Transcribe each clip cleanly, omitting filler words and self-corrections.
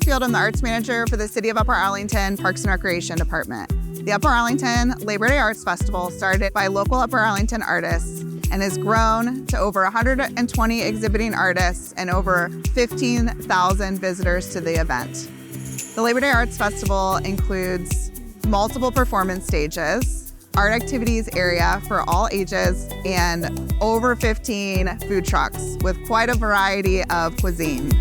Hatfield. I'm the arts manager for the City of Upper Arlington Parks and Recreation Department. The Upper Arlington Labor Day Arts Festival started by local Upper Arlington artists and has grown to over 120 exhibiting artists and over 15,000 visitors to the event. The Labor Day Arts Festival includes multiple performance stages, art activities area for all ages, and over 15 food trucks with quite a variety of cuisine.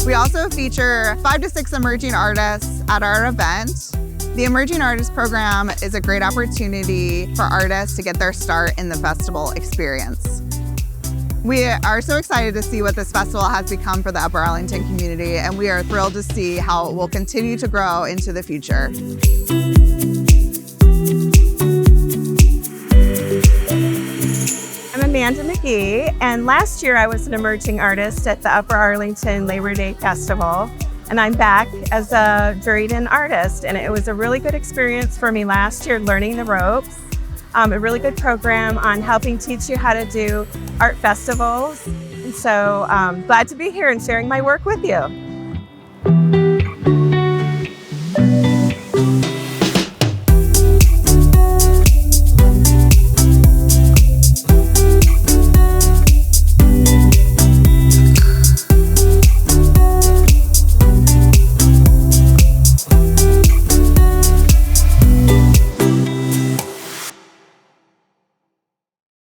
We also feature 5 to 6 emerging artists at our event. The Emerging Artist Program is a great opportunity for artists to get their start in the festival experience. We are so excited to see what this festival has become for the Upper Arlington community, and we are thrilled to see how it will continue to grow into the future. I'm Amanda McGee, and last year I was an emerging artist at the Upper Arlington Labor Day Festival, and I'm back as a juried-in artist, and it was a really good experience for me last year, learning the ropes. A really good program on helping teach you how to do art festivals, and so glad to be here and sharing my work with you.